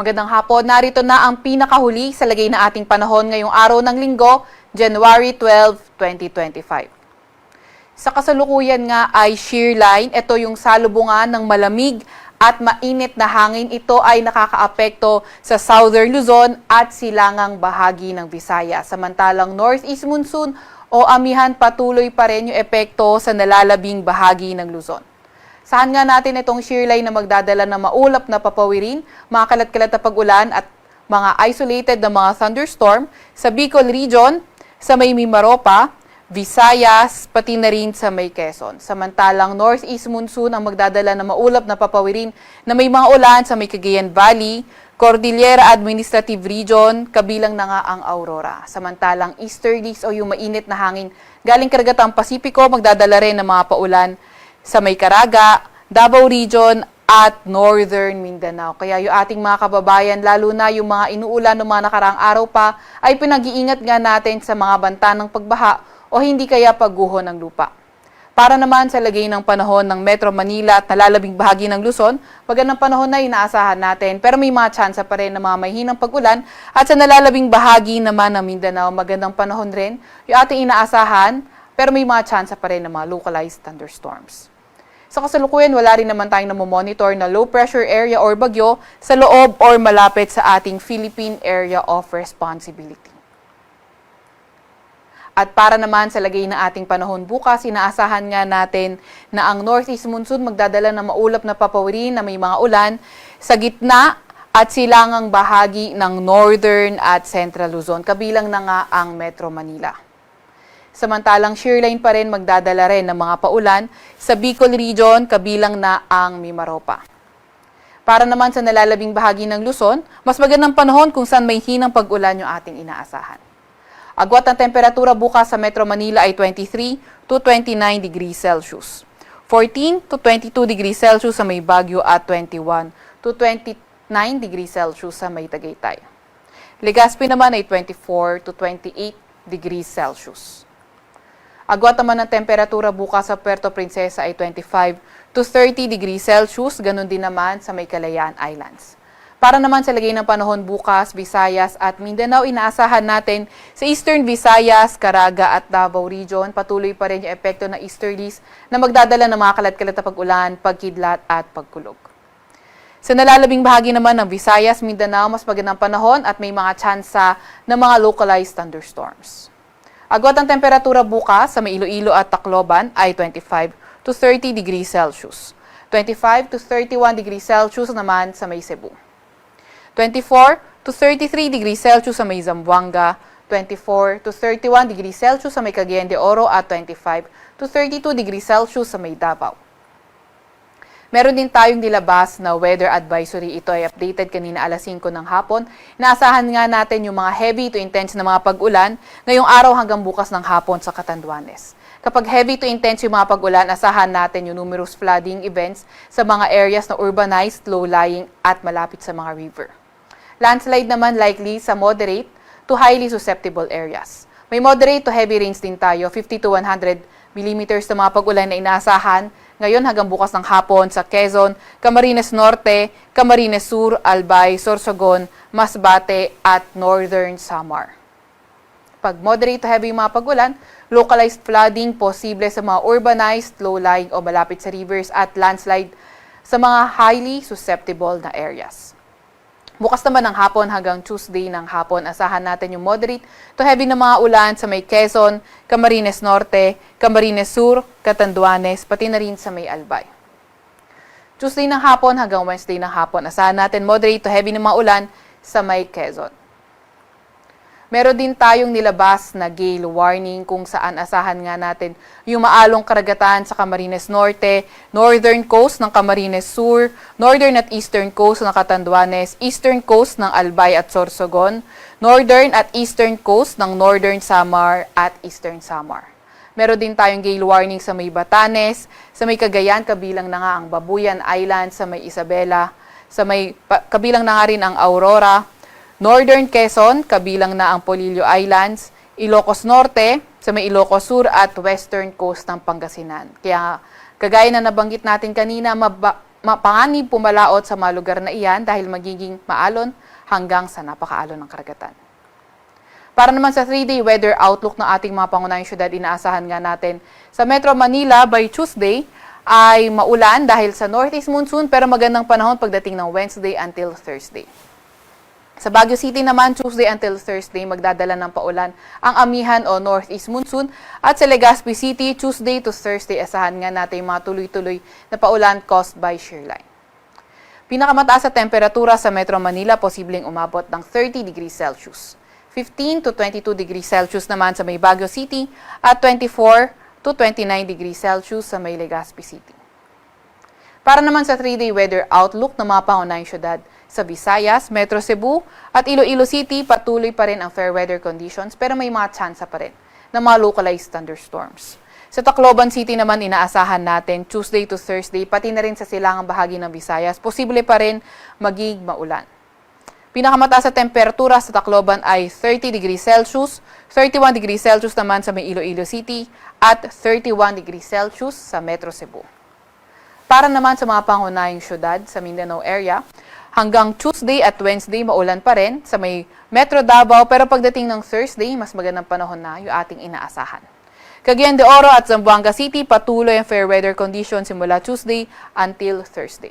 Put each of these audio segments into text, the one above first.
Magandang hapon, narito na ang pinakahuli sa lagay na ating panahon ngayong araw ng linggo, January 12, 2025. Sa kasalukuyan nga ay shear line, ito yung salubungan ng malamig at mainit na hangin. Ito ay nakakaapekto sa Southern Luzon at silangang bahagi ng Visayas. Samantalang Northeast Monsoon o amihan patuloy pa rin yung epekto sa nalalabing bahagi ng Luzon. Saan nga natin itong shear line na magdadala ng maulap na papawirin, mga kalat-kalat na pag-ulan at mga isolated na mga thunderstorm sa Bicol Region, sa may Mimaropa, Visayas, pati na rin sa may Quezon. Samantalang Northeast Monsoon ang magdadala ng maulap na papawirin na may mga ulan sa may Cagayan Valley, Cordillera Administrative Region, kabilang na nga ang Aurora. Samantalang easterlies o yung mainit na hangin galing karagatang Pasipiko magdadala rin ng mga paulan sa may Caraga, Davao Region at Northern Mindanao. Kaya yung ating mga kababayan, lalo na yung mga inuulan ng mga nakaraang araw pa, ay pinag-iingat nga natin sa mga banta ng pagbaha o hindi kaya pagguho ng lupa. Para naman sa lagay ng panahon ng Metro Manila at nalalabing bahagi ng Luzon, magandang panahon na inaasahan natin pero may mga tsansa pa rin na mga mahinang pag-ulan at sa nalalabing bahagi naman ng Mindanao, magandang panahon rin yung ating inaasahan pero may mga tsansa pa rin ng mga localized thunderstorms. Sa kasalukuyan, wala rin naman tayong namomonitor na low pressure area or bagyo sa loob or malapit sa ating Philippine Area of Responsibility. At para naman sa lagay ng ating panahon bukas, inaasahan nga natin na ang Northeast Monsoon magdadala ng maulap na papawirin na may mga ulan sa gitna at silangang bahagi ng Northern at Central Luzon, kabilang na nga ang Metro Manila. Samantalang shear line pa rin magdadala rin ng mga paulan sa Bicol Region, kabilang na ang Mimaropa. Para naman sa nalalabing bahagi ng Luzon, mas magandang panahon kung saan may hinang pag-ulan yung ating inaasahan. Agwat ng temperatura bukas sa Metro Manila ay 23 to 29 degrees Celsius. 14 to 22 degrees Celsius sa may Baguio at 21 to 29 degrees Celsius sa may Tagaytay. Legazpi naman ay 24 to 28 degrees Celsius. Agwat naman ng temperatura bukas sa Puerto Princesa ay 25 to 30 degrees Celsius, ganun din naman sa may Kalayaan Islands. Para naman sa lagay ng panahon bukas, Visayas at Mindanao, inaasahan natin sa Eastern Visayas, Caraga at Davao Region, patuloy pa rin yung epekto ng easterlies na magdadala ng mga kalat-kalat na pag-ulan, pagkidlat at pagkulog. Sa nalalabing bahagi naman ng Visayas, Mindanao, mas magandang panahon at may mga tsansa ng mga localized thunderstorms. Agwat ang temperatura bukas sa may Iloilo at Tacloban ay 25 to 30 degrees Celsius. 25 to 31 degrees Celsius naman sa may Cebu. 24 to 33 degrees Celsius sa may Zamboanga. 24 to 31 degrees Celsius sa may Cagayan de Oro at 25 to 32 degrees Celsius sa may Davao. Meron din tayong nilabas na weather advisory. Ito ay updated kanina alas 5 ng hapon. Inaasahan nga natin yung mga heavy to intense na mga pag-ulan ngayong araw hanggang bukas ng hapon sa Catanduanes. Kapag heavy to intense yung mga pag-ulan, asahan natin yung numerous flooding events sa mga areas na urbanized, low-lying at malapit sa mga river. Landslide naman likely sa moderate to highly susceptible areas. May moderate to heavy rains din tayo, 50 to 100 millimeters na mga pag-ulan na inaasahan ngayon hanggang bukas ng hapon sa Quezon, Camarines Norte, Camarines Sur, Albay, Sorsogon, Masbate at Northern Samar. Pag moderate to heavy yung mga pag-ulan, localized flooding posible sa mga urbanized, low-lying o malapit sa rivers at landslide sa mga highly susceptible na areas. Bukas naman ng hapon hanggang Tuesday ng hapon, asahan natin yung moderate to heavy na mga ulan sa may Quezon, Camarines Norte, Camarines Sur, Catanduanes, pati na rin sa may Albay. Tuesday ng hapon hanggang Wednesday ng hapon, asahan natin moderate to heavy na mga ulan sa may Quezon. Meron din tayong nilabas na gale warning kung saan asahan nga natin yung maalong karagatan sa Camarines Norte, northern coast ng Camarines Sur, northern at eastern coast ng Catanduanes, eastern coast ng Albay at Sorsogon, northern at eastern coast ng Northern Samar at Eastern Samar. Meron din tayong gale warning sa may Batanes, sa may Cagayan, kabilang na nga ang Babuyan Island, sa may Isabela, kabilang na nga rin ang Aurora, Northern Quezon, kabilang na ang Polillo Islands, Ilocos Norte, sa may Ilocos Sur at Western Coast ng Pangasinan. Kaya kagaya na nabanggit natin kanina, mapanganib pumalaot sa mga lugar na iyan dahil magiging maalon hanggang sa napakaalon ng karagatan. Para naman sa 3-day weather outlook ng ating mga pangunahing syudad, inaasahan nga natin sa Metro Manila by Tuesday ay maulan dahil sa northeast monsoon pero magandang panahon pagdating ng Wednesday until Thursday. Sa Baguio City naman, Tuesday until Thursday, magdadala ng paulan ang amihan o northeast monsoon. At sa Legazpi City, Tuesday to Thursday, asahan nga natin mga tuloy-tuloy na paulan caused by shear line. Pinakamataas sa temperatura sa Metro Manila, posibleng umabot ng 30 degrees Celsius. 15 to 22 degrees Celsius naman sa may Baguio City at 24 to 29 degrees Celsius sa may Legazpi City. Para naman sa 3-day weather outlook ng mga pangunahing syudad, sa Visayas, Metro Cebu at Iloilo City, patuloy pa rin ang fair weather conditions pero may mga tsansa pa rin ng mga localized thunderstorms. Sa Tacloban City naman, inaasahan natin Tuesday to Thursday, pati na rin sa silangang bahagi ng Visayas, posible pa rin maging maulan. Pinakamataas sa temperatura sa Tacloban ay 30 degrees Celsius, 31 degrees Celsius naman sa may Iloilo City at 31 degrees Celsius sa Metro Cebu. Para naman sa mga pangunahing syudad sa Mindanao area, hanggang Tuesday at Wednesday maulan pa rin sa may Metro Davao pero pagdating ng Thursday, mas magandang panahon na yung ating inaasahan. Cagayan de Oro at Zamboanga City, patuloy ang fair weather conditions simula Tuesday until Thursday.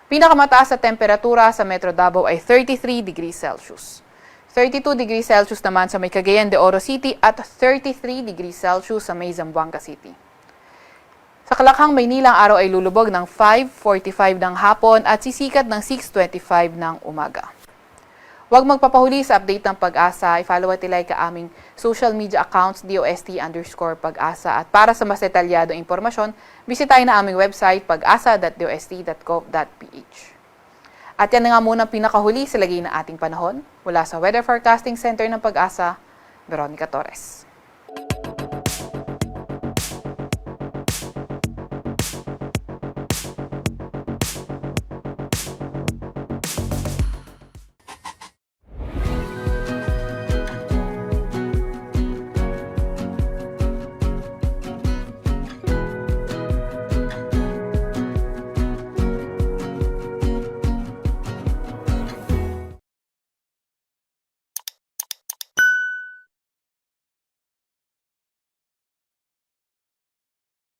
Pinakamataas sa temperatura sa Metro Davao ay 33 degrees Celsius. 32 degrees Celsius naman sa may Cagayan de Oro City at 33 degrees Celsius sa may Zamboanga City. Sa Kalakhang, Maynila, ang araw ay lulubog ng 5:45 ng hapon at sisikat ng 6:25 ng umaga. Huwag magpapahuli sa update ng Pag-asa. I-follow at ilike ang aming social media accounts DOST_Pag-asa. At para sa mas detalyadong impormasyon, bisitahin na aming website pag-asa.dost.gov.ph. At yan na nga muna pinakahuli sa lagay ng ating panahon. Mula sa Weather Forecasting Center ng Pag-asa, Veronica Torres.